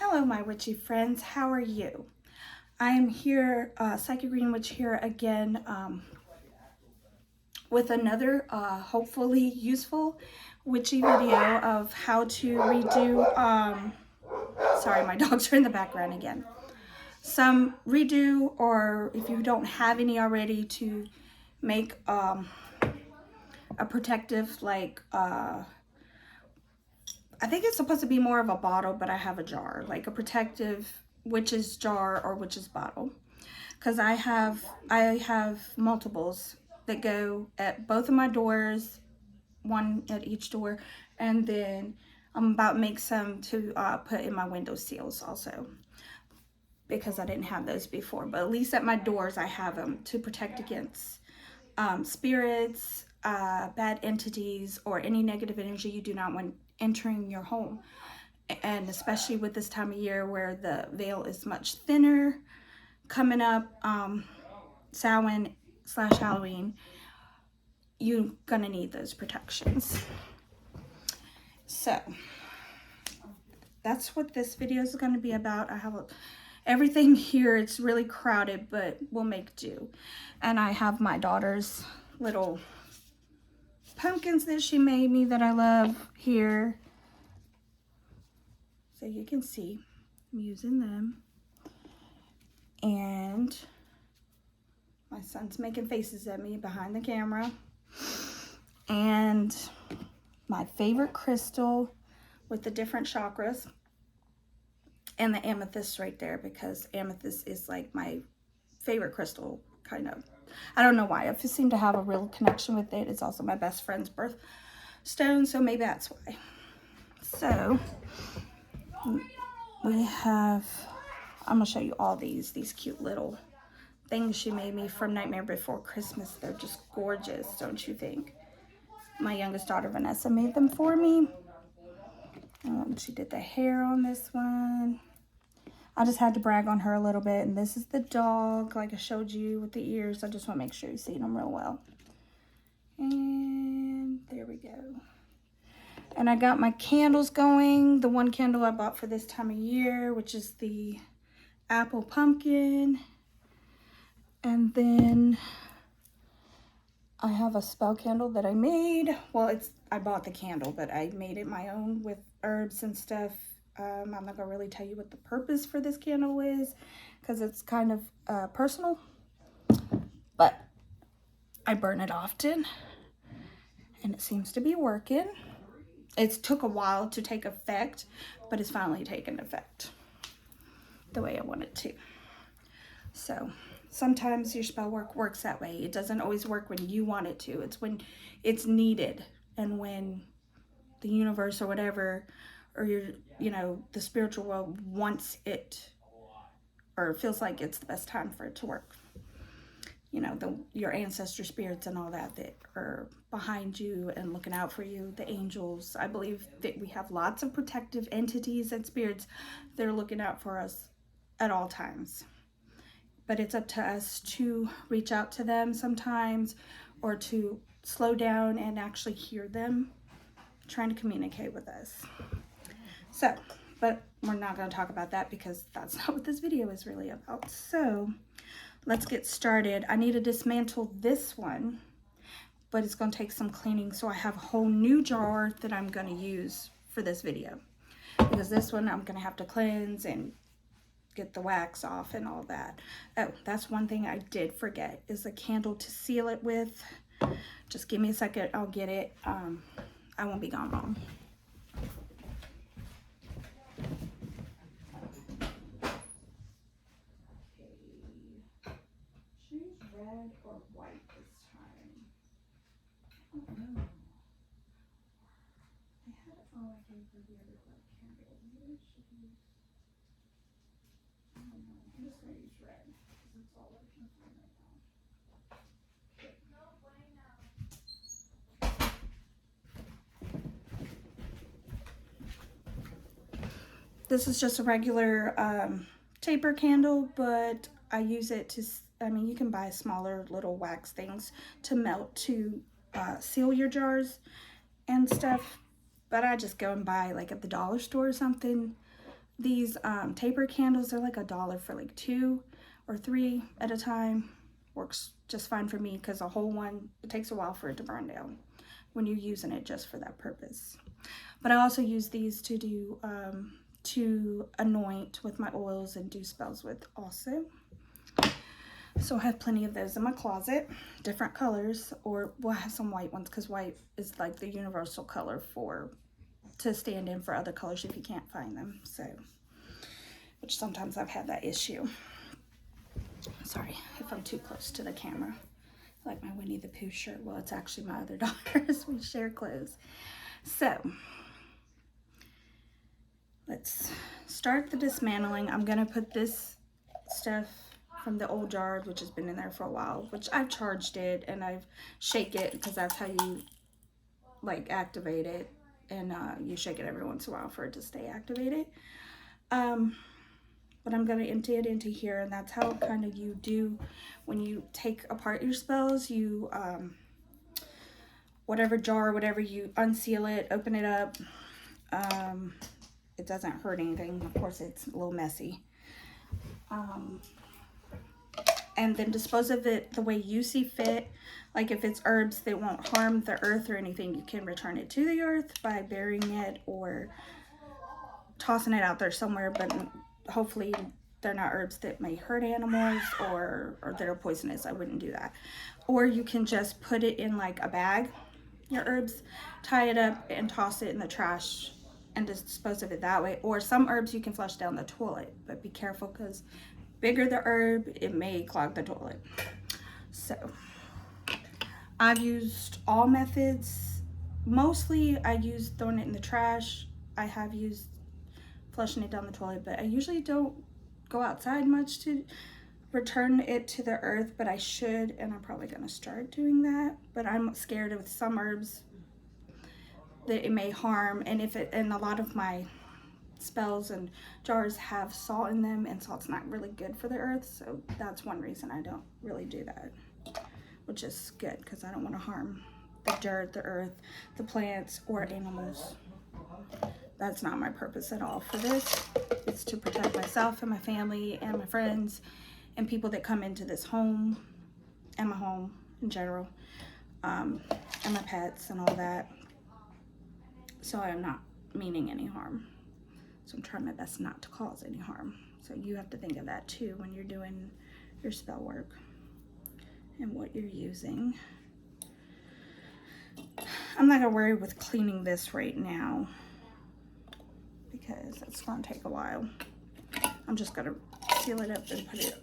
Hello, my witchy friends. How are you? I am here, Psychic Green Witch here again with another hopefully useful witchy video of how to redo, sorry, my dogs are in the background again. Some redo, or if you don't have any already, to make a protective, like, I think it's supposed to be more of a bottle, but I have a jar, like a protective witch's jar or witch's bottle. Because I have multiples that go at both of my doors, one at each door, and then I'm about to make some to put in my window sills also, because I didn't have those before. But at least at my doors I have them to protect against spirits, bad entities, or any negative energy you do not want entering your home. And especially with this time of year where the veil is much thinner coming up, Samhain / Halloween, you're gonna need those protections. So that's what this video is going to be about. I have everything here. It's really crowded, but we'll make do. And I have my daughter's little pumpkins that she made me that I love here. So you can see I'm using them. And my son's making faces at me behind the camera. And my favorite crystal with the different chakras. And the amethyst right there, because amethyst is like my favorite crystal, kind of. I don't know why. I just seem to have a real connection with it. It's also my best friend's birthstone, so maybe that's why. So we have, I'm going to show you all these cute little things she made me from Nightmare Before Christmas. They're just gorgeous, don't you think? My youngest daughter, Vanessa, made them for me. She did the hair on this one. I just had to brag on her a little bit. And this is the dog, like I showed you with the ears. I just want to make sure you see them real well. And there we go. And I got my candles going. The one candle I bought for this time of year, which is the apple pumpkin. And then I have a spell candle that I made. Well, I bought the candle, but I made it my own with herbs and stuff. I'm not gonna really tell you what the purpose for this candle is, because it's kind of personal, but I burn it often and it seems to be working. It took a while to take effect, but it's finally taken effect the way I want it to. So sometimes your spell work works that way. It doesn't always work when you want it to. It's when it's needed, and when the universe or whatever, or the spiritual world wants it, or feels like it's the best time for it to work. Your ancestor spirits and all that are behind you and looking out for you, the angels. I believe that we have lots of protective entities and spirits that are looking out for us at all times. But it's up to us to reach out to them sometimes, or to slow down and actually hear them trying to communicate with us. So, but we're not going to talk about that, because that's not what this video is really about. So let's get started. I need to dismantle this one, but it's going to take some cleaning. So I have a whole new jar that I'm going to use for this video, because this one I'm going to have to cleanse and get the wax off and all that. Oh, that's one thing I did forget, is a candle to seal it with. Just give me a second, I'll get it. I won't be gone long. Choose red or white this time. I don't know. I had it, I gave her the other black candle. Maybe it should be, I don't know. I'm just going to use red, because that's all I can find right now. This is just a regular taper candle, but I use it to, you can buy smaller little wax things to melt to seal your jars and stuff. But I just go and buy, like at the dollar store or something, these taper candles. They're like $1 for like 2 or 3 at a time. Works just fine for me because a whole one, it takes a while for it to burn down when you're using it just for that purpose. But I also use these to do to anoint with my oils and do spells with also. So I have plenty of those in my closet, different colors, or we'll have some white ones because white is like the universal color to stand in for other colors if you can't find them. So, which sometimes I've had that issue. Sorry if I'm too close to the camera. Like my Winnie the Pooh shirt. Well, it's actually my other daughter's. We share clothes. So, let's start the dismantling. I'm going to put this stuff from the old jar, which has been in there for a while, which I've charged it and I've shake it because that's how you like activate it. And you shake it every once in a while for it to stay activated. But I'm going to empty it into here, and that's how kind of you do when you take apart your spells. You whatever jar, whatever, you unseal it, open it up. It doesn't hurt anything. Of course, it's a little messy. And then dispose of it the way you see fit. Like if it's herbs that won't harm the earth or anything, you can return it to the earth by burying it or tossing it out there somewhere, but hopefully they're not herbs that may hurt animals or that are poisonous. I wouldn't do that. Or you can just put it in like a bag, your herbs, tie it up and toss it in the trash and dispose of it that way. Or some herbs you can flush down the toilet, but be careful because bigger the herb, it may clog the toilet. So I've used all methods. Mostly I use throwing it in the trash. I have used flushing it down the toilet, but I usually don't go outside much to return it to the earth, but I should, and I'm probably going to start doing that. But I'm scared of some herbs that it may harm, and and a lot of my spells and jars have salt in them, and salt's not really good for the earth, so that's one reason I don't really do that, which is good because I don't want to harm the dirt, the earth, the plants, or animals. That's not my purpose at all for this. It's to protect myself and my family and my friends and people that come into this home and my home in general, and my pets and all that. So I'm not meaning any harm. So I'm trying my best not to cause any harm. So you have to think of that too when you're doing your spell work and what you're using. I'm not gonna worry with cleaning this right now because it's gonna take a while. I'm just gonna seal it up and put it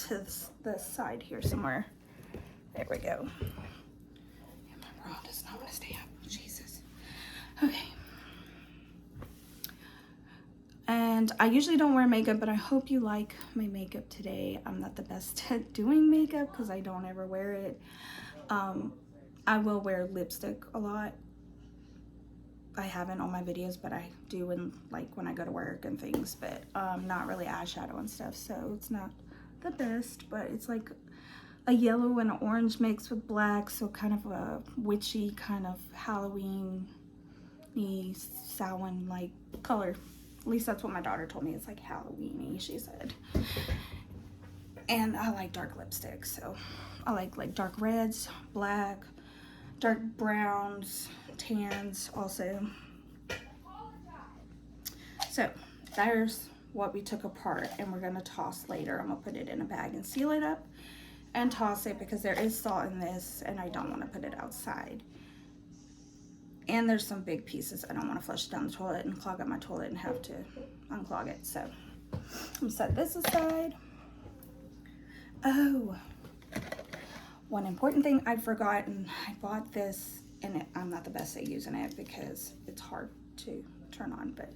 to the side here somewhere. There we go. And my rod does not want to stay up. Jesus. Okay. And I usually don't wear makeup, but I hope you like my makeup today. I'm not the best at doing makeup because I don't ever wear it. I will wear lipstick a lot. I haven't on my videos, but I do when I go to work and things, but not really eyeshadow and stuff, so it's not the best, but it's like a yellow and an orange mixed with black, so kind of a witchy, kind of Halloween-y, Samhain-like color. At least that's what my daughter told me. It's like Halloween-y, she said. And I like dark lipstick, so I like dark reds, black, dark browns, tans also. So there's what we took apart, and we're gonna toss later. I'm gonna put it in a bag and seal it up and toss it because there is salt in this and I don't want to put it outside. And there's some big pieces I don't want to flush down the toilet and clog up my toilet and have to unclog it. So I'm gonna set this aside. Oh, one important thing I'd forgotten. I bought this, and I'm not the best at using it because it's hard to turn on, but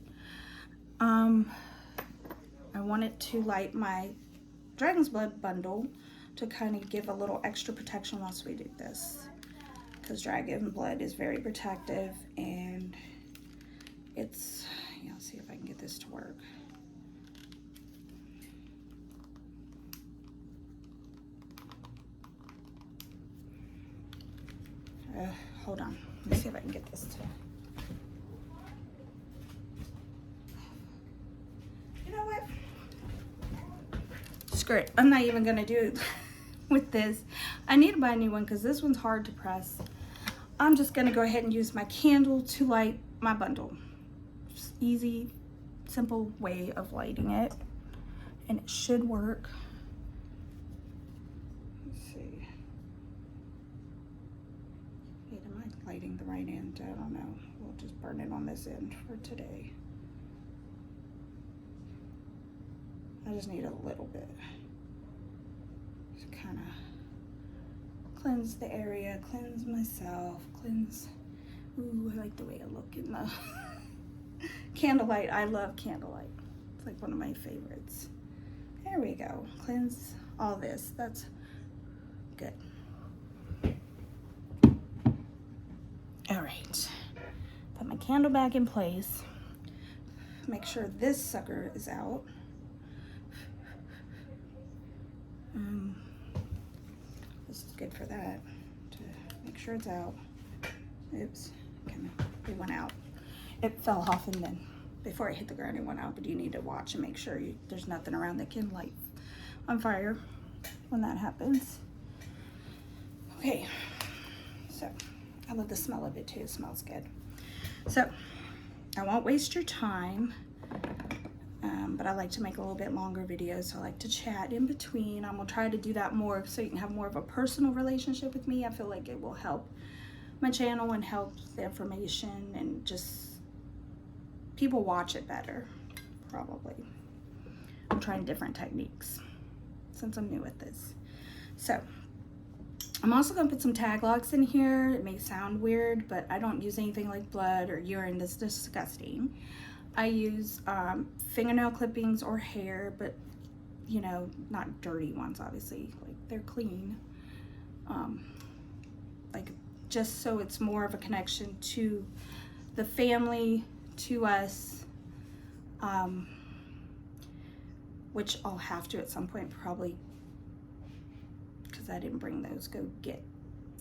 I wanted to light my Dragon's Blood bundle to kind of give a little extra protection whilst we do this, because Dragon Blood is very protective, and it's, yeah, let's see if I can get this to work. Hold on, let me see if I can get this to. screw it. I'm not even gonna do it with this. I need to buy a new one because this one's hard to press. I'm just gonna go ahead and use my candle to light my bundle. Just easy, simple way of lighting it. And it should work. Let's see. Wait, am I lighting the right end? I don't know. We'll just burn it on this end for today. I just need a little bit. Just kind of cleanse the area, cleanse myself, cleanse. Ooh, I like the way I look in the candlelight. I love candlelight. It's like one of my favorites. There we go. Cleanse all this. That's good. All right. Put my candle back in place. Make sure this sucker is out. This is good for that. To make sure it's out. Oops. It went out. It fell off and then before it hit the ground it went out, but you need to watch and make sure there's nothing around that can light on fire when that happens. Okay, so I love the smell of it too. It smells good. So I won't waste your time, but I like to make a little bit longer videos, so I like to chat in between. I'm gonna try to do that more so you can have more of a personal relationship with me. I feel like it will help my channel and help the information and just people watch it better, probably. I'm trying different techniques since I'm new at this. So I'm also gonna put some tag locks in here. It may sound weird, but I don't use anything like blood or urine. That's disgusting. I use fingernail clippings or hair, but you know, not dirty ones, obviously. Like they're clean. Like just so it's more of a connection to the family, to us, which I'll have to at some point probably, because I didn't bring those, go get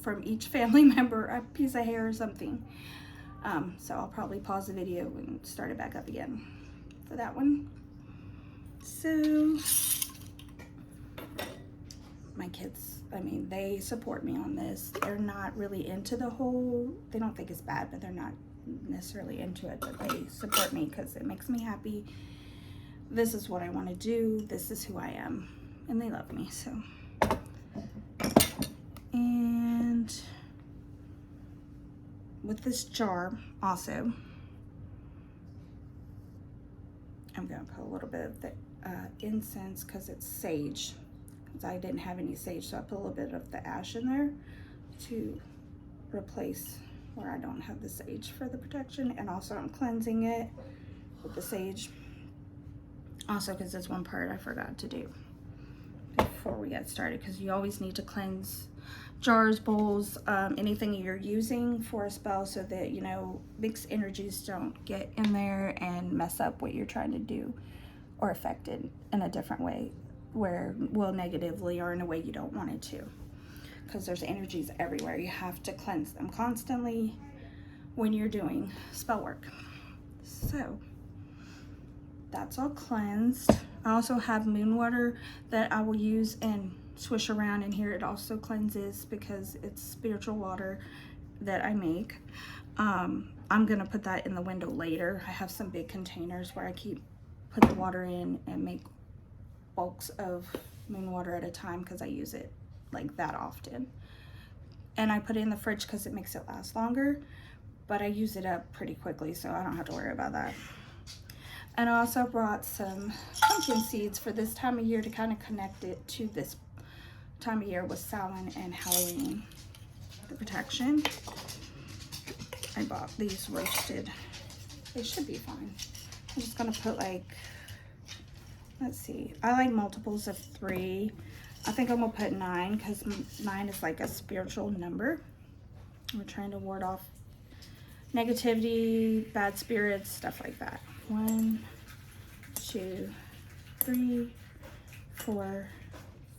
from each family member a piece of hair or something. So I'll probably pause the video and start it back up again for that one. So my kids, I mean, they support me on this. They're not really into the whole, they don't think it's bad, but they're not necessarily into it, but they support me because it makes me happy. This is what I want to do. This is who I am, and they love me. So, and with this jar also, I'm gonna put a little bit of the incense because it's sage. Because I didn't have any sage, so I put a little bit of the ash in there to replace where I don't have the sage for the protection. And also I'm cleansing it with the sage. Also, because that's one part I forgot to do before we get started, because you always need to cleanse jars, bowls, anything you're using for a spell so that, you know, mixed energies don't get in there and mess up what you're trying to do or affect it in a different way where will negatively or in a way you don't want it to. Because there's energies everywhere. You have to cleanse them constantly when you're doing spell work. So that's all cleansed. I also have moon water that I will use and swish around in here. It also cleanses because it's spiritual water that I make. I'm gonna put that in the window later. I have some big containers where I put the water in and make bulks of moon water at a time because I use it like that often. And I put it in the fridge because it makes it last longer, but I use it up pretty quickly, so I don't have to worry about that. And I also brought some pumpkin seeds for this time of year to kind of connect it to this time of year with Samhain and Halloween, the protection. I bought these roasted. They should be fine. I'm just gonna put like, let's see, I like multiples of 3. I think I'm gonna put 9 because 9 is like a spiritual number. We're trying to ward off negativity, bad spirits, stuff like that. 1, 2, 3, 4,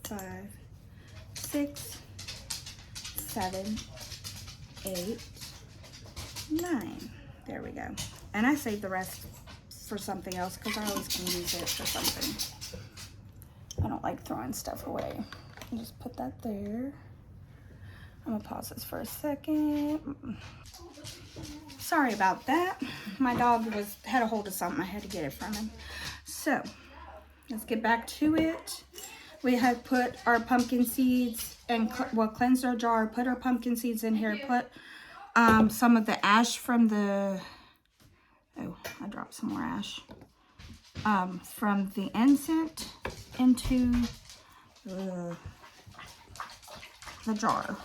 5, 6, 7, 8, 9. There we go. And I saved the rest for something else because I always can use it for something. I don't like throwing stuff away. I'll just put that there. I'm gonna pause this for a second. Sorry about that. My dog had a hold of something. I had to get it from him. So let's get back to it. We had put our pumpkin seeds and cleansed our jar, put our pumpkin seeds in here, put some of the ash from the, oh, I dropped some more ash, from the incense into the jar.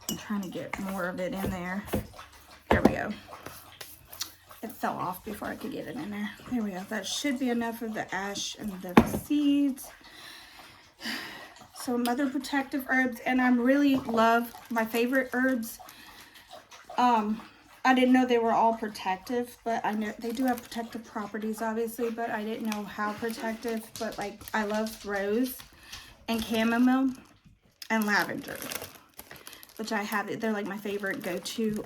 I'm trying to get more of it in there. There we go. It fell off before I could get it in there. There we go. That should be enough of the ash and the seeds. Some other protective herbs, and I really love my favorite herbs. I didn't know they were all protective, but I know they do have protective properties, obviously, but I didn't know how protective. But like, I love rose and chamomile and lavender, which I have. They're like my favorite go-to,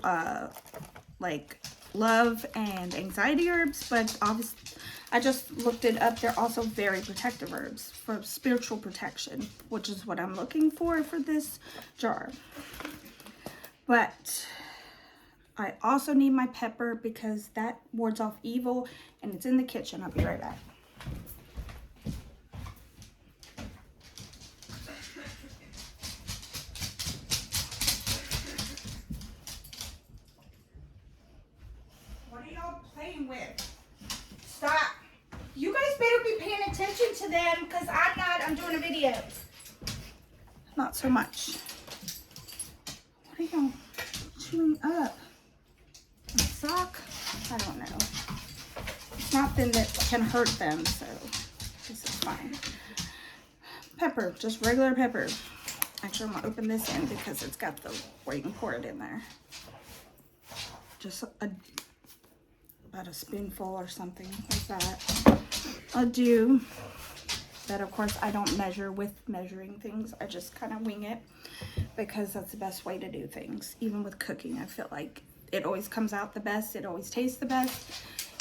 like love and anxiety herbs. But obviously, I just looked it up. They're also very protective herbs for spiritual protection, which is what I'm looking for this jar. But I also need my pepper because that wards off evil, and it's in the kitchen. I'll be right back. What are y'all playing with? Stop. You guys better be paying attention to them because I'm not. I'm doing a video. Not so much. What are y'all chewing up? A sock? I don't know. It's nothing that can hurt them, so this is fine. Pepper, just regular pepper. Actually, I'm gonna open this in because it's got the where you can pour it in there. Just about a spoonful or something like that. I'll do that. Of course, I don't measure with measuring things. I just kind of wing it because that's the best way to do things. Even with cooking, I feel like it always comes out the best. It always tastes the best.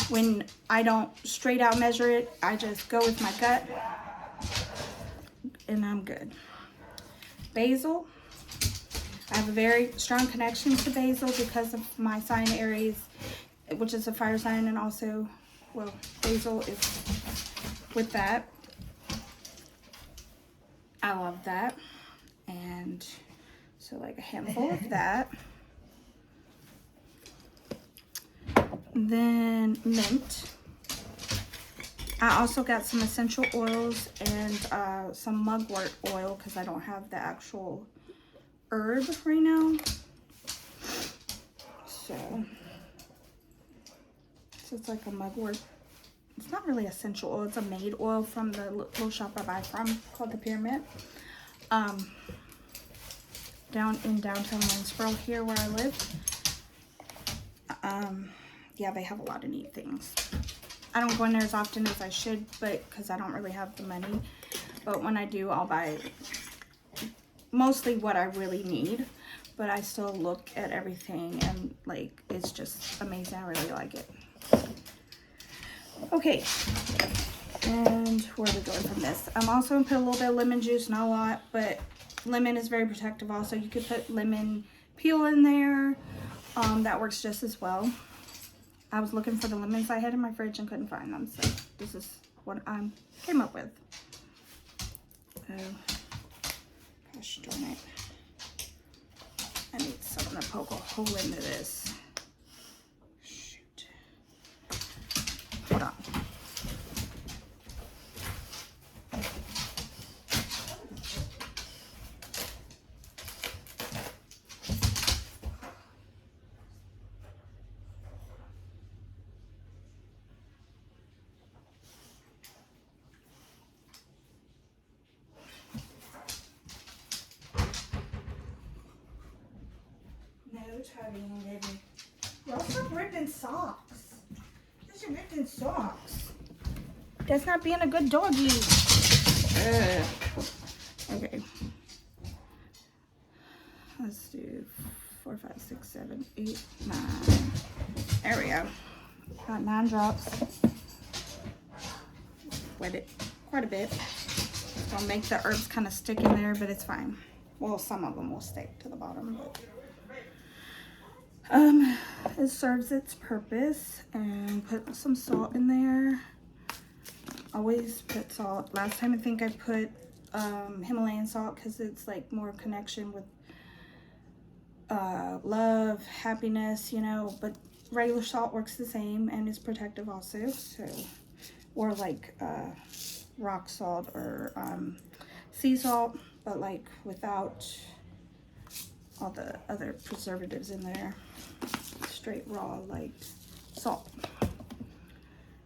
When I don't straight out measure it, I just go with my gut and I'm good. Basil. I have a very strong connection to basil because of my sign Aries, which is a fire sign, and also, well, basil is with that. I love that. And so like a handful of that. Then mint. I also got some essential oils and some mugwort oil because I don't have the actual herb right now. So it's like a mugwort. It's not really essential oil. It's a made oil from the little shop I buy from called the Pyramid. Down in downtown Lanesboro here where I live. Yeah, they have a lot of neat things. I don't go in there as often as I should, but because I don't really have the money. But when I do, I'll buy mostly what I really need. But I still look at everything and like, it's just amazing. I really like it. Okay. And where are we going from this? I'm also going to put a little bit of lemon juice, not a lot, but lemon is very protective also. You could put lemon peel in there. That works just as well. I was looking for the lemons I had in my fridge and couldn't find them, so this is what I came up with. Oh, gosh darn it. I need something to poke a hole into this. Shoot. Hold on. Y'all stop ripping socks. These are ripping socks. That's not being a good doggy. Okay. Let's do 4, 5, 6, 7, 8, 9. There we go. Got 9 drops. Wet it quite a bit. It's gonna make the herbs kind of stick in there, but it's fine. Well, some of them will stick to the bottom, but it serves its purpose. And put some salt in there. Always put salt. Last time I think I put Himalayan salt because it's like more connection with love, happiness, you know, but regular salt works the same and is protective also. So, or like rock salt or sea salt, but like without all the other preservatives in there. Straight raw like salt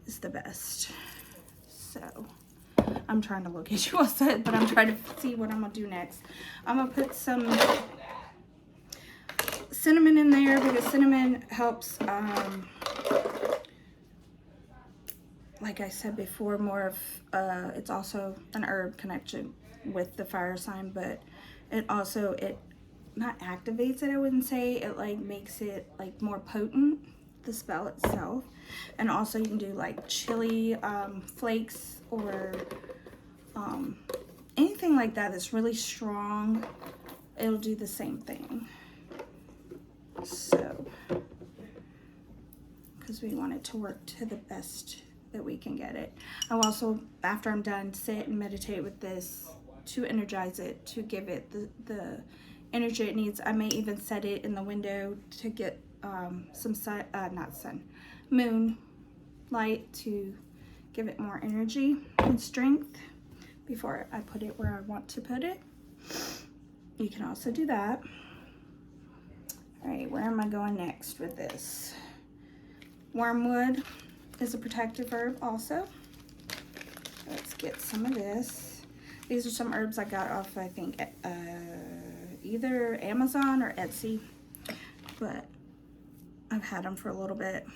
is the best. So I'm trying to look at you all set, but I'm trying to see what I'm gonna do next. I'm gonna put some cinnamon in there because cinnamon helps, like I said before, more of, it's also an herb connection with the fire sign, but it also, it not activates it, I wouldn't say, it like makes it like more potent, the spell itself. And also you can do like chili flakes or anything like that that's really strong. It'll do the same thing. So, because we want it to work to the best that we can get it. I'll also, after I'm done, sit and meditate with this to energize it, to give it the energy it needs. I may even set it in the window to get some sun, not sun, moon light to give it more energy and strength before I put it where I want to put it. You can also do that. All right, where am I going next with this? Wormwood is a protective herb also. Let's get some of this. These are some herbs I got off, I think, either Amazon or Etsy, but I've had them for a little bit.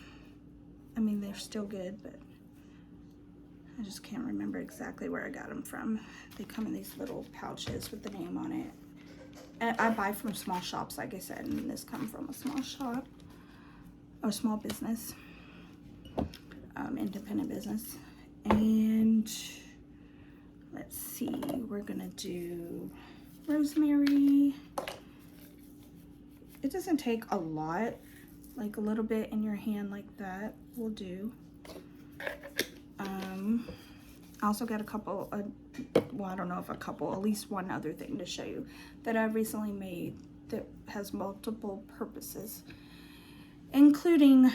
I mean, they're still good, but I just can't remember exactly where I got them from. They come in these little pouches with the name on it. And I buy from small shops, like I said, and this comes from a small shop or small business, independent business. And let's see, we're gonna do rosemary. It doesn't take a lot, like a little bit in your hand like that will do. I also got a couple, well, I don't know if a couple, at least one other thing to show you that I recently made that has multiple purposes, including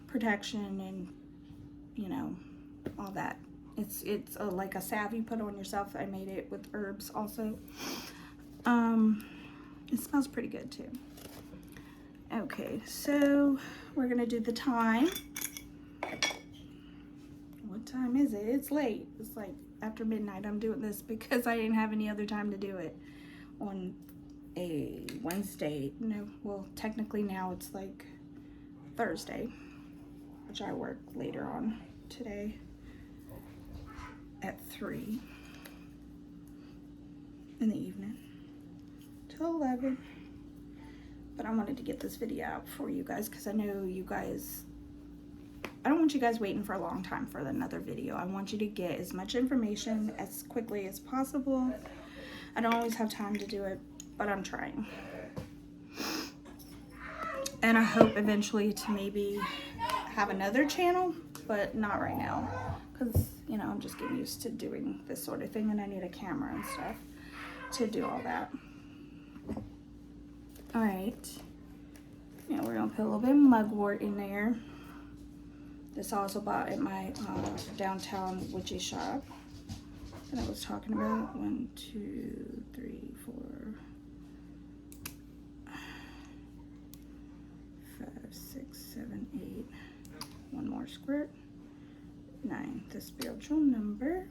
protection and, you know, all that. It's like a salve you put on yourself. I made it with herbs also. It smells pretty good too. Okay, so we're gonna do the time. What time is it? It's late. It's like after midnight. I'm doing this because I didn't have any other time to do it on a Wednesday. No, well, technically now it's like Thursday, which I work later on today at 3 in the evening till 11. But I wanted to get this video out for you guys because I know you guys, I don't want you guys waiting for a long time for another video. I want you to get as much information as quickly as possible. I don't always have time to do it, but I'm trying. And I hope eventually to maybe have another channel, but not right now. Because, you know, I'm just getting used to doing this sort of thing and I need a camera and stuff to do all that. All right. Now we're gonna put a little bit of mugwort in there. This I also bought at my downtown witchy shop that I was talking about. 1, 2, 3, 4, 5, 6, 7, 8. One more squirt. 9, the spiritual number.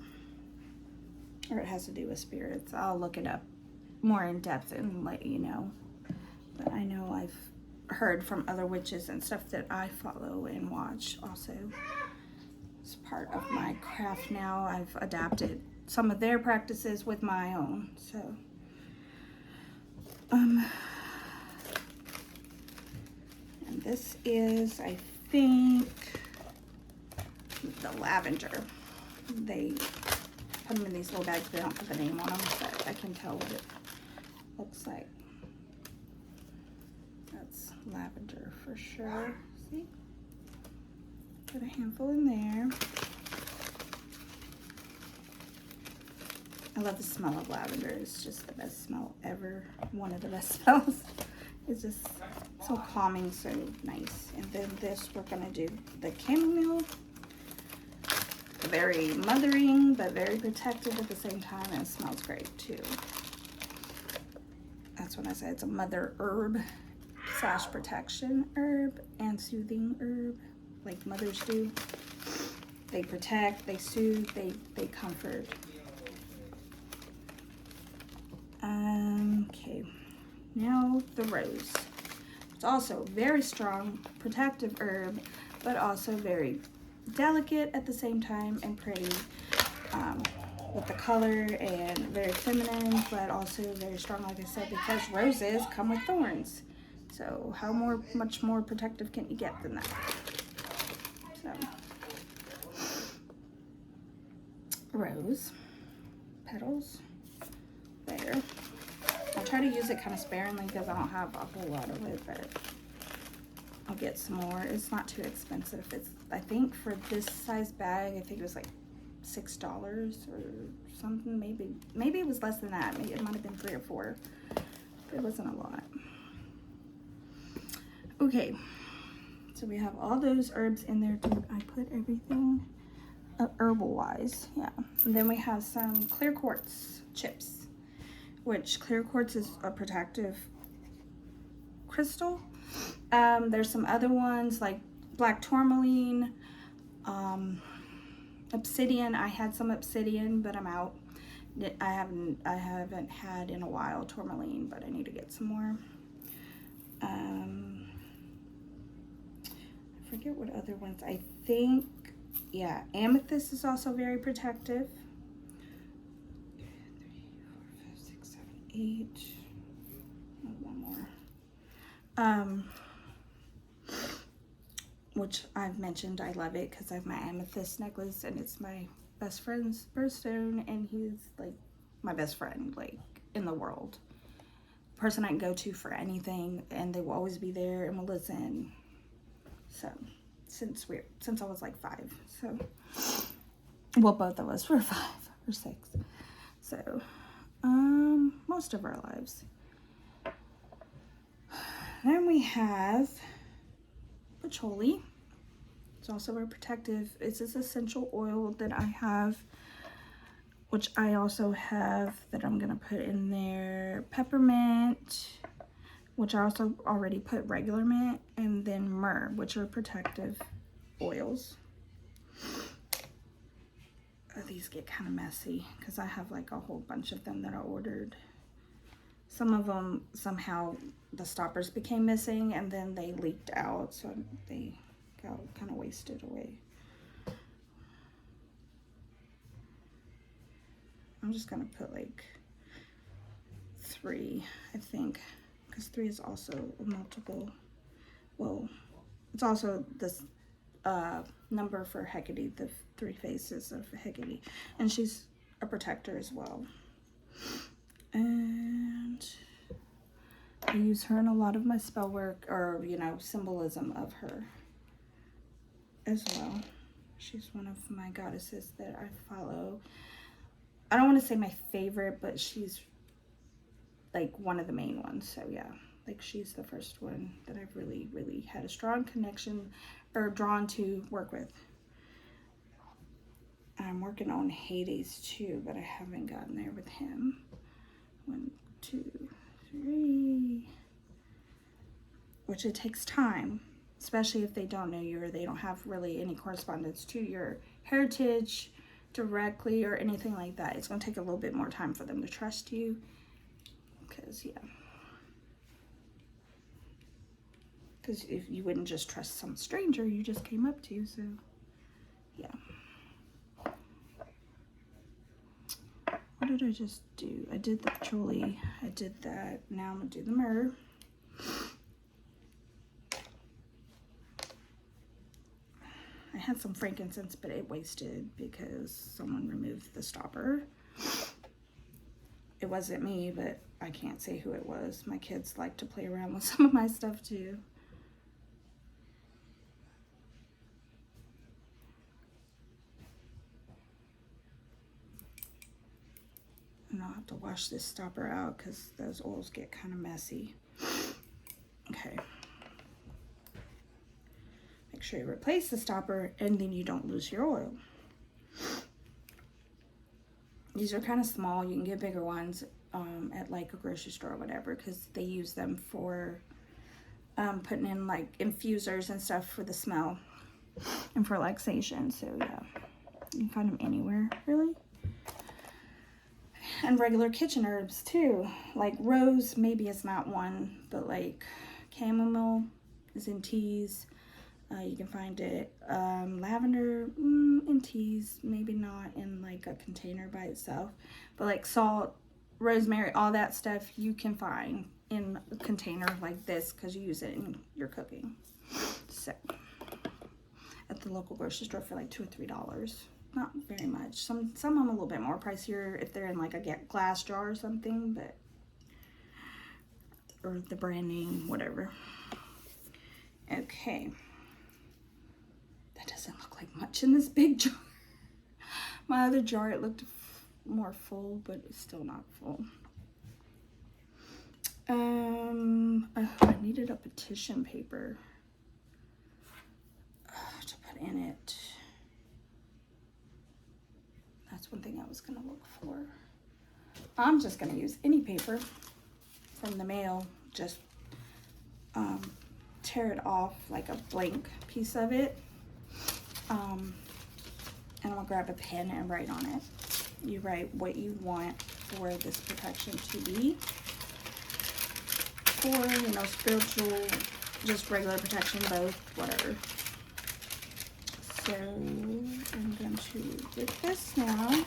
Or it has to do with spirits. I'll look it up more in depth and let you know. But I know I've heard from other witches and stuff that I follow and watch also. It's part of my craft now. I've adapted some of their practices with my own. So, and this is, I think, the lavender. They put them in these little bags. They don't put the name on them, but I can tell what it looks like. That's lavender for sure. See? Put a handful in there. I love the smell of lavender. It's just the best smell ever. One of the best smells. It's just so calming, so nice. And then this, we're gonna do the chamomile. Very mothering, but very protective at the same time, and it smells great too. That's when I say it's a mother herb / protection herb and soothing herb, like mothers do. They protect, they soothe, they comfort. Okay, now the rose. It's also very strong, protective herb, but also very delicate at the same time and pretty with the color, and very feminine, but also very strong, like I said, because roses come with thorns. So how much more protective can you get than that? So, rose petals there. I try to use it kind of sparingly because I don't have a whole lot of it, but I'll get some more. It's not too expensive. It's, I think for this size bag, I think it was like $6 or something. Maybe it was less than that. Maybe it might have been 3 or 4. But it wasn't a lot. Okay, so we have all those herbs in there. Did I put everything herbal wise? Yeah. And then we have some clear quartz chips, which clear quartz is a protective crystal. There's some other ones like black tourmaline, obsidian. I had some obsidian, but I'm out. I haven't had in a while tourmaline, but I need to get some more. I forget what other ones. I think, yeah, amethyst is also very protective. 3, 4, 5, 6, 7, 8. One more. Which I've mentioned, I love it because I have my amethyst necklace, and it's my best friend's birthstone, and he's like my best friend, like in the world. Person I can go to for anything, and they will always be there and will listen. So since I was like 5, so well, both of us were 5 or 6, so most of our lives. Then we have patchouli. It's also very protective. It's this essential oil that I have, which I also have that I'm gonna put in there. Peppermint, which I also already put regular mint, and then myrrh, which are protective oils. These get kind of messy because I have like a whole bunch of them that I ordered. Some of them, somehow the stoppers became missing and then they leaked out, so they got kind of wasted away. I'm just gonna put like 3, I think, because 3 is also a multiple. Well, it's also this number for Hecate, the 3 faces of Hecate, and she's a protector as well. And I use her in a lot of my spell work, or symbolism of her as well. She's one of my goddesses that I follow. I don't want to say my favorite, but she's like one of the main ones. So yeah, like she's the first one that I've really had a strong connection or drawn to work with. I'm working on Hades too, but I haven't gotten there with him. 1, 2, 3. Which it takes time, especially if they don't know you or they don't have really any correspondence to your heritage directly or anything like that. It's going to take a little bit more time for them to trust you, because if you wouldn't just trust some stranger you just came up to. So yeah. What did I just do? I did the patchouli. I did that. Now I'm gonna do the myrrh. I It had some frankincense, but it wasted because someone removed the stopper. It wasn't me, but I can't say who it was. My kids like to play around with some of my stuff too. And I'll have to wash this stopper out because those oils get kind of messy. Okay. Make sure you replace the stopper and then you don't lose your oil. These are kind of small. You can get bigger ones at like a grocery store or whatever, because they use them for putting in like infusers and stuff for the smell and for relaxation. So yeah, you can find them anywhere really. And regular kitchen herbs too, like rose maybe it's not one, but like chamomile is in teas. You can find it. Lavender in teas, maybe not in like a container by itself, but like salt, rosemary, all that stuff you can find in a container like this because you use it in your cooking. So at the local grocery store for like $2 or $3. Not very much. Some of them a little bit more pricier if they're in like a glass jar or something, but or the brand name, whatever. Okay. That doesn't look like much in this big jar. My other jar, it looked more full, but it's still not full. Oh, I needed a petition paper to put in it. That's one thing I was gonna look for. I'm just gonna use any paper from the mail. Just tear it off like a blank piece of it. And I'm gonna grab a pen and write on it. You write what you want for this protection to be. Or, you know, spiritual, just regular protection, both, whatever. So I'm going to get this now.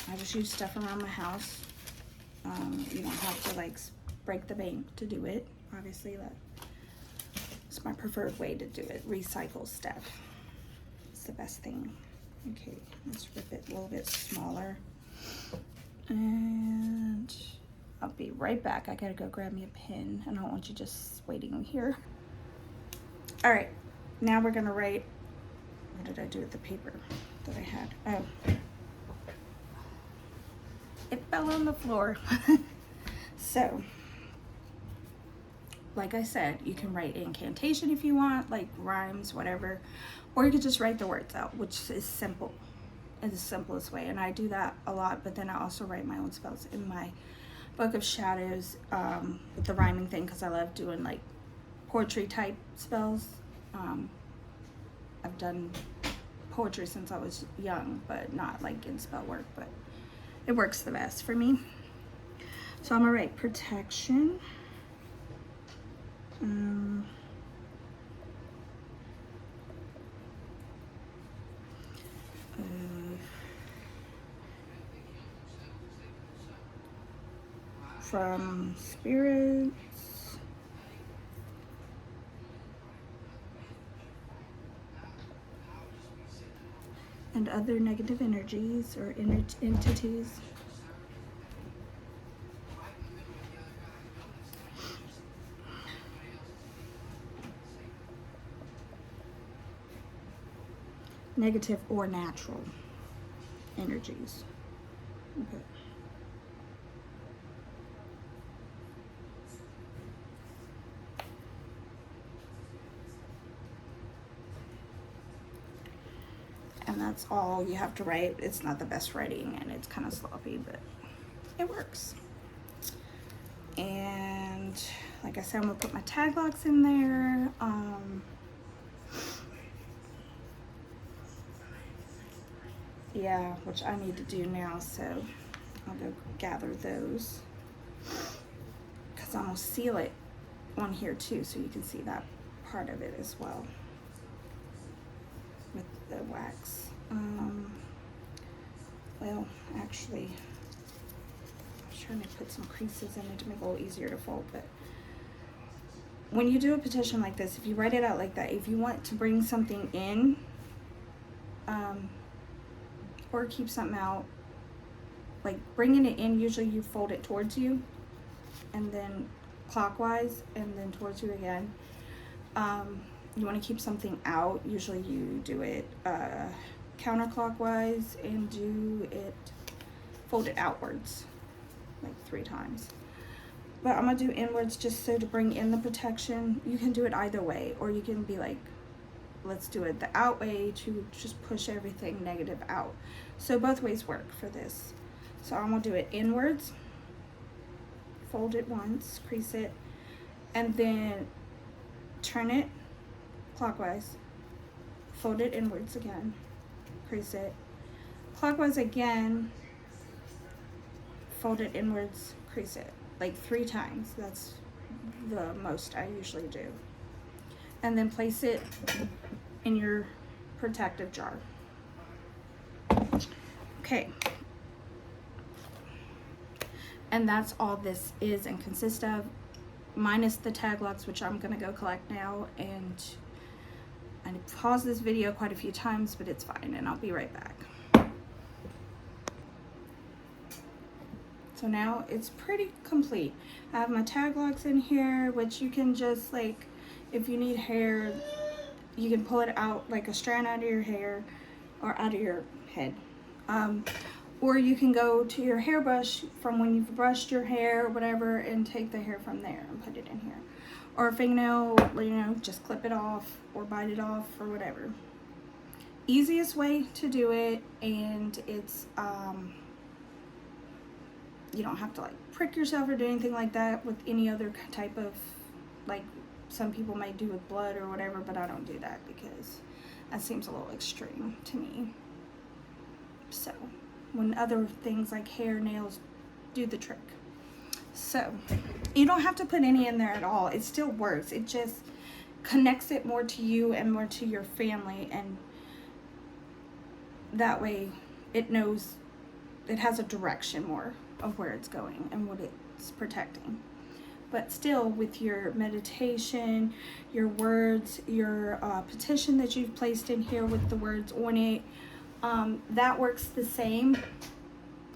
I just use stuff around my house. You don't have to like break the bank to do it. Obviously, that's my preferred way to do it. Recycle stuff. It's the best thing. Okay, let's rip it a little bit smaller. And I'll be right back. I gotta go grab me a pen. I don't want you just waiting here. All right, now we're gonna write. What did I do with the paper that I had? Oh, it fell on the floor. So, like I said, you can write incantation if you want, like rhymes, whatever, or you could just write the words out, which is simple. It's the simplest way, and I do that a lot. But then I also write my own spells in my book of shadows with the rhyming thing, because I love doing like poetry type spells. I've done poetry since I was young, but not like in spell work, but it works the best for me. So I'm gonna write protection. From spirits, and other negative energies or entities. Negative or natural energies. Okay. And that's all you have to write. It's not the best writing and it's kind of sloppy, but it works. And like I said, I'm gonna put my tag locks in there. Yeah, which I need to do now, so I'll go gather those, because I'm gonna seal it on here too, so you can see that part of it as well with the wax. Well, actually, I'm trying to put some creases in it to make it a little easier to fold, but when you do a petition like this, if you write it out like that, if you want to bring something in, or keep something out, like bringing it in, usually you fold it towards you and then clockwise and then towards you again. You want to keep something out, usually you do it counterclockwise and do it, fold it outwards like 3 times. But I'm gonna do inwards just so to bring in the protection. You can do it either way, or you can be like, let's do it the out way to just push everything negative out. So both ways work for this. So I'm gonna do it inwards, fold it once, crease it, and then turn it clockwise, fold it inwards again, crease it, clockwise again, fold it inwards, crease it, like 3 times. That's the most I usually do. And then place it in your protective jar. Okay. And that's all this is and consists of, minus the tag locks, which I'm gonna go collect now. And I paused this video quite a few times, but it's fine, and I'll be right back. So now it's pretty complete. I have my tag locks in here, which you can just, like, if you need hair, you can pull it out like a strand out of your hair or out of your head. Or you can go to your hairbrush from when you've brushed your hair or whatever and take the hair from there and put it in here. Or a fingernail, you know, just clip it off or bite it off or whatever. Easiest way to do it, and it's you don't have to like prick yourself or do anything like that with any other type of, like some people might do with blood or whatever, but I don't do that because that seems a little extreme to me. So when other things like hair, nails do the trick. So you don't have to put any in there at all. It still works. It just connects it more to you and more to your family, and that way it knows, it has a direction more of where it's going and what it's protecting. But still, with your meditation, your words, your petition that you've placed in here with the words on it, that works the same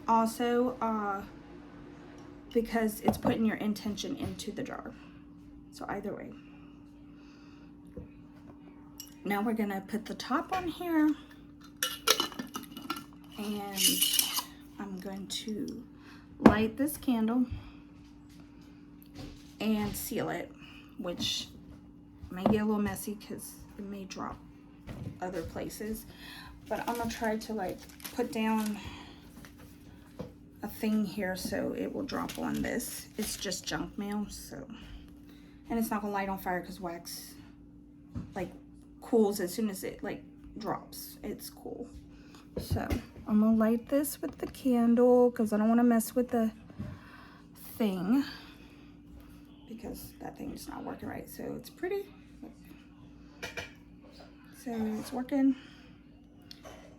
also, because it's putting your intention into the jar. So either way. Now we're gonna put the top on here, and I'm going to light this candle and seal it, which may get a little messy because it may drop other places, but I'm gonna try to like put down a thing here so it will drop on this. It's just junk mail, so, and it's not gonna light on fire because wax like cools as soon as it like drops. It's cool. So I'm gonna light this with the candle because I don't want to mess with the thing, because that thing's not working right. So it's pretty, so it's working.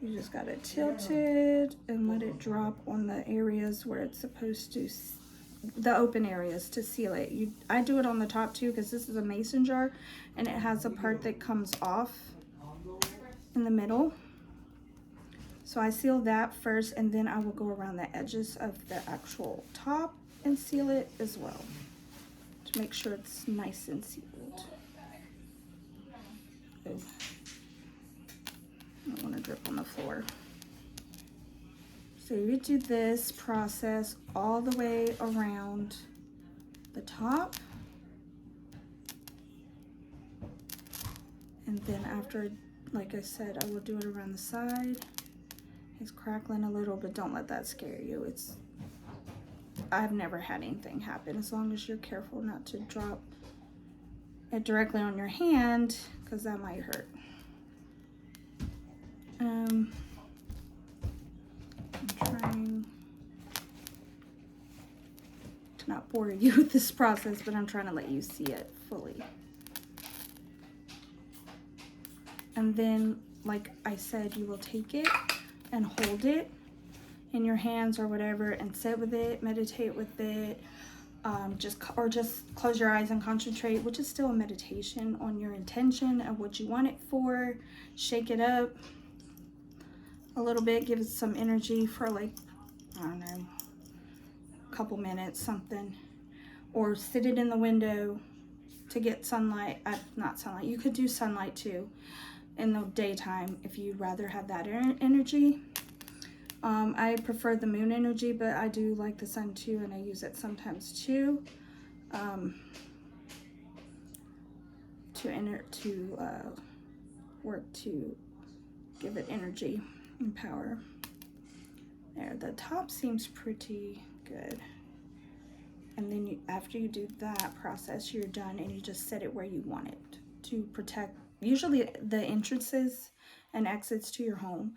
You just gotta tilt it and let it drop on the areas where it's supposed to, the open areas, to seal it. I do it on the top too because this is a mason jar and it has a part that comes off in the middle. So I seal that first, and then I will go around the edges of the actual top and seal it as well to make sure it's nice and sealed. Oh. I don't want to drip on the floor. So you do this process all the way around the top. And then after, like I said, I will do it around the side. It's crackling a little, but don't let that scare you. I've never had anything happen, as long as you're careful not to drop it directly on your hand, because that might hurt. I'm trying to not bore you with this process, but I'm trying to let you see it fully. And then, like I said, you will take it and hold it in your hands or whatever and sit with it, meditate with it, just close your eyes and concentrate, which is still a meditation, on your intention of what you want it for. Shake it up a little bit, give it some energy for like, I don't know, a couple minutes, something. Or sit it in the window to get sunlight. Not sunlight, you could do sunlight too in the daytime if you'd rather have that energy. I prefer the moon energy, but I do like the sun too, and I use it sometimes too. To work to give it energy and power. There, the top seems pretty good. And then after you do that process, you're done, and you just set it where you want it to protect, usually the entrances and exits to your home,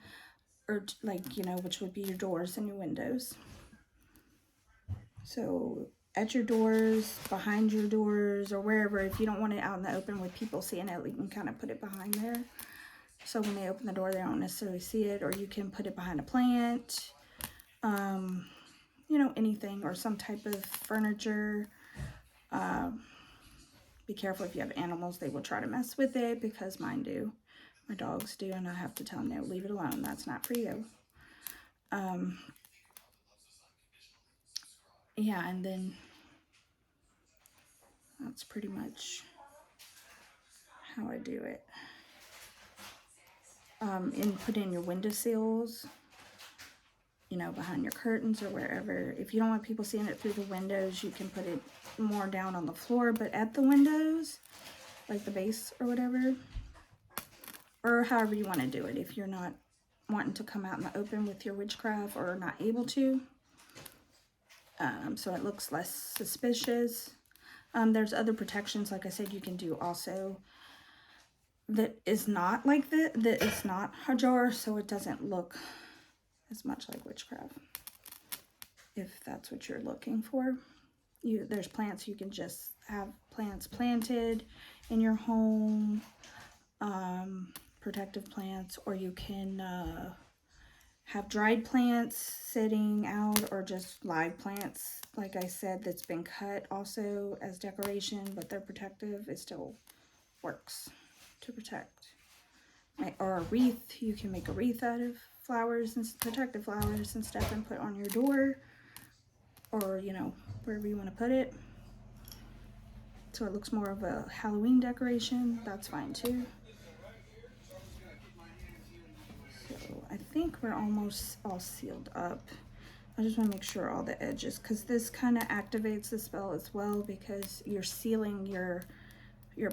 or like, you know, which would be your doors and your windows. So at your doors, behind your doors, or wherever, if you don't want it out in the open with people seeing it, you can kind of put it behind there. So when they open the door, they don't necessarily see it, or you can put it behind a plant, you know, anything, or some type of furniture. Be careful if you have animals, they will try to mess with it, because mine do. My dogs do, and I have to tell them, no, leave it alone, that's not for you. Yeah, and then that's pretty much how I do it. And put in your windowsills, you know, behind your curtains or wherever. If you don't want people seeing it through the windows, you can put it more down on the floor, but at the windows, like the base or whatever, or however you want to do it. If you're not wanting to come out in the open with your witchcraft, or not able to, so it looks less suspicious. There's other protections, like I said, you can do also that is not like that is not a jar, so it doesn't look as much like witchcraft, if that's what you're looking for. There's plants, you can just have plants planted in your home, protective plants, or you can have dried plants sitting out, or just live plants, like I said, that's been cut also as decoration, but they're protective. It still works to protect. Or a wreath, you can make a wreath out of flowers and protective flowers and stuff, and put on your door, or, you know, wherever you want to put it, so it looks more of a Halloween decoration. That's fine too. So I think we're almost all sealed up. I just want to make sure all the edges, because this kind of activates the spell as well, because you're sealing your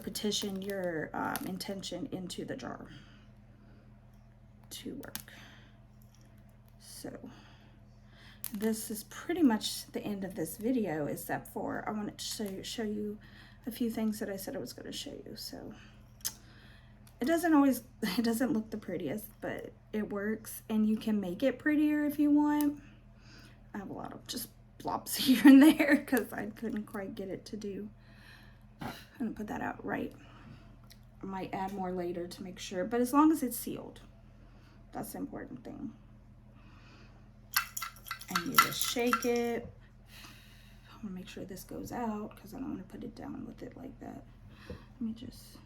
petition, your intention into the jar to work. So this is pretty much the end of this video, except for I wanted to show you a few things that I said I was going to show you. So it doesn't look the prettiest, but it works, and you can make it prettier if you want. I have a lot of just blobs here and there because I couldn't quite get it to do. I'm gonna put that out right. I might add more later to make sure, but as long as it's sealed, that's the important thing. And you just shake it. I want to make sure this goes out, because I don't want to put it down with it like that. Let me just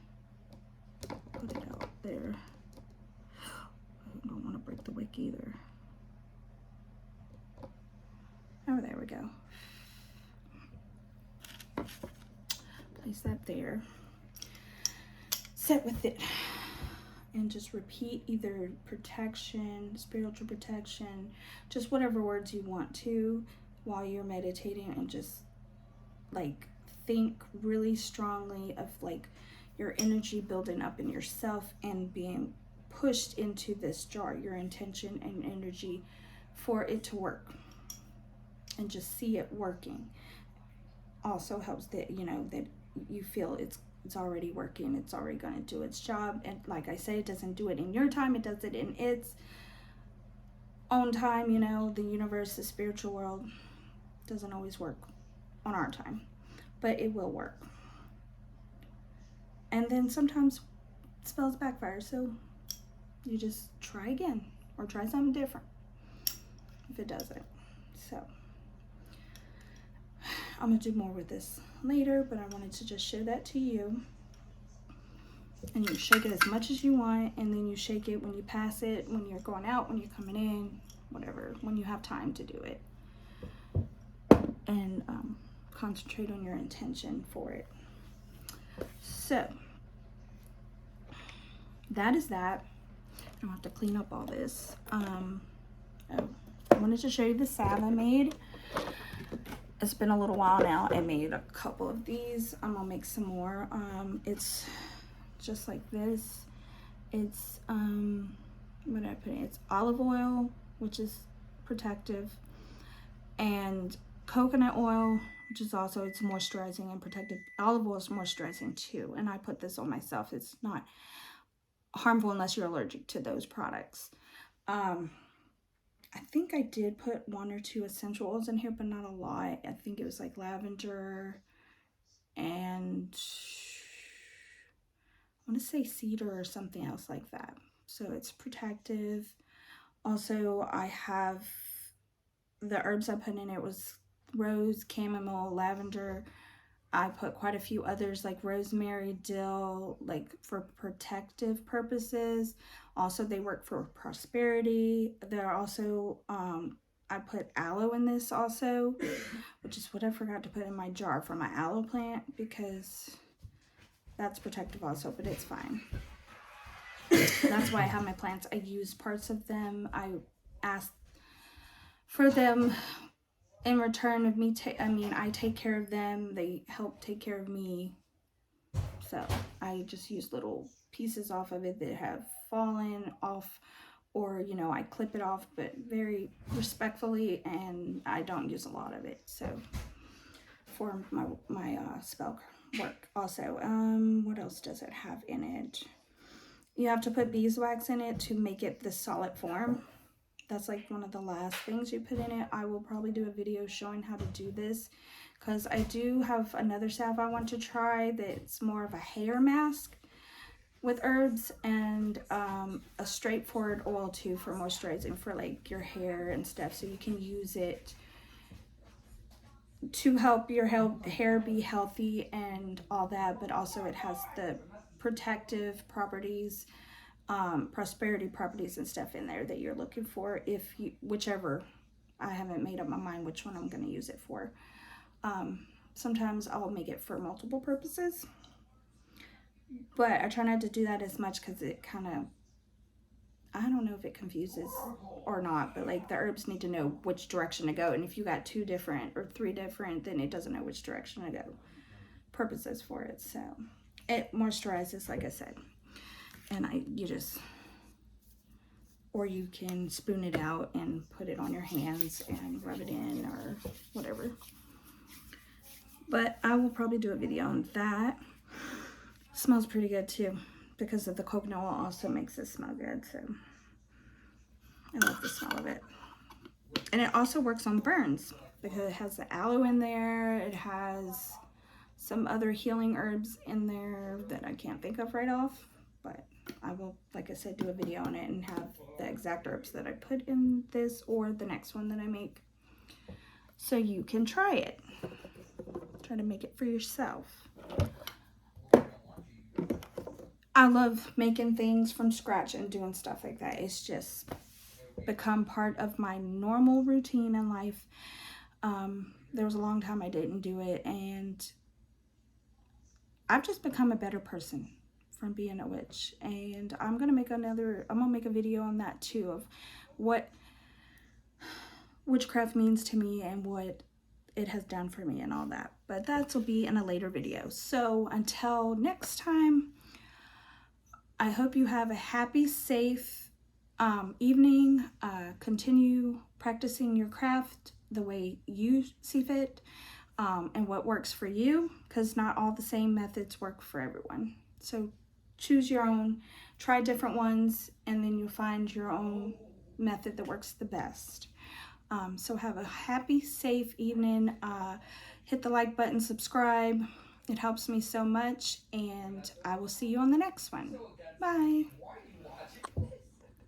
put it out there. I don't want to break the wick either. Oh, there we go. Place that there. Sit with it. And just repeat either protection, spiritual protection, just whatever words you want to while you're meditating, and just like think really strongly of like your energy building up in yourself and being pushed into this jar, your intention and energy for it to work, and just see it working. Also helps that, you know, that you feel it's already working, it's already going to do its job. And like I say, it doesn't do it in your time, it does it in its own time. You know, the universe, the spiritual world doesn't always work on our time, but it will work. And then sometimes spells backfire, so you just try again, or try something different if it doesn't. So I'm gonna do more with this later, but I wanted to just show that to you. And you shake it as much as you want, and then you shake it when you pass it, when you're going out, when you're coming in, whatever, when you have time to do it. And concentrate on your intention for it. So that is that. I don't have to clean up all this. I wanted to show you the salve I made. It's been a little while now. I made a couple of these. I'm gonna make some more. It's just like this. It's what did I put in? It's olive oil, which is protective, and coconut oil, which is also, it's moisturizing and protective. Olive oil is moisturizing too, and I put this on myself. It's not harmful unless you're allergic to those products. I think I did put 1 or 2 essential oils in here, but not a lot. I think it was like lavender and I want to say cedar or something else like that. So it's protective. Also, I have the herbs I put in it was rose, chamomile, lavender. I put quite a few others like rosemary, dill, like for protective purposes. Also, they work for prosperity. They're also, I put aloe in this also, which is what I forgot to put in my jar for my aloe plant, because that's protective also, but it's fine. That's why I have my plants. I use parts of them. I asked for them in return of me. I take care of them. They help take care of me. So I just use little pieces off of it that have fallen off, or you know, I clip it off, but very respectfully, and I don't use a lot of it. So for my spell work also. What else does it have in it? You have to put beeswax in it to make it the solid form. That's like one of the last things you put in it. I will probably do a video showing how to do this, because I do have another salve I want to try that's more of a hair mask with herbs, and a straightforward oil too for moisturizing for like your hair and stuff, so you can use it to help your hair be healthy and all that, but also it has the protective properties, prosperity properties and stuff in there that you're looking for. If you, whichever, I haven't made up my mind which one I'm going to use it for. Sometimes I'll make it for multiple purposes, but I try not to do that as much because it kind of, I don't know if it confuses or not, but like the herbs need to know which direction to go, and if you got 2 different or 3 different, then it doesn't know which direction to go. Purposes for it. So it moisturizes, like I said, and you just, or you can spoon it out and put it on your hands and rub it in or whatever. But I will probably do a video on that. Smells pretty good too, because of the coconut oil also makes it smell good. So I love the smell of it. And it also works on burns because it has the aloe in there. It has some other healing herbs in there that I can't think of right off, but I will, like I said, do a video on it and have the exact herbs that I put in this or the next one that I make, so you can try it. Try to make it for yourself. I love making things from scratch and doing stuff like that. It's just become part of my normal routine in life. There was a long time I didn't do it, and I've just become a better person from being a witch. And I'm gonna make a video on that too, of what witchcraft means to me and what it has done for me and all that. But that will be in a later video. So until next time, I hope you have a happy, safe evening. Continue practicing your craft the way you see fit, and what works for you, because not all the same methods work for everyone. So choose your own, try different ones, and then you'll find your own method that works the best. So have a happy, safe evening. Hit the like button, subscribe. It helps me so much, and I will see you on the next one. Bye.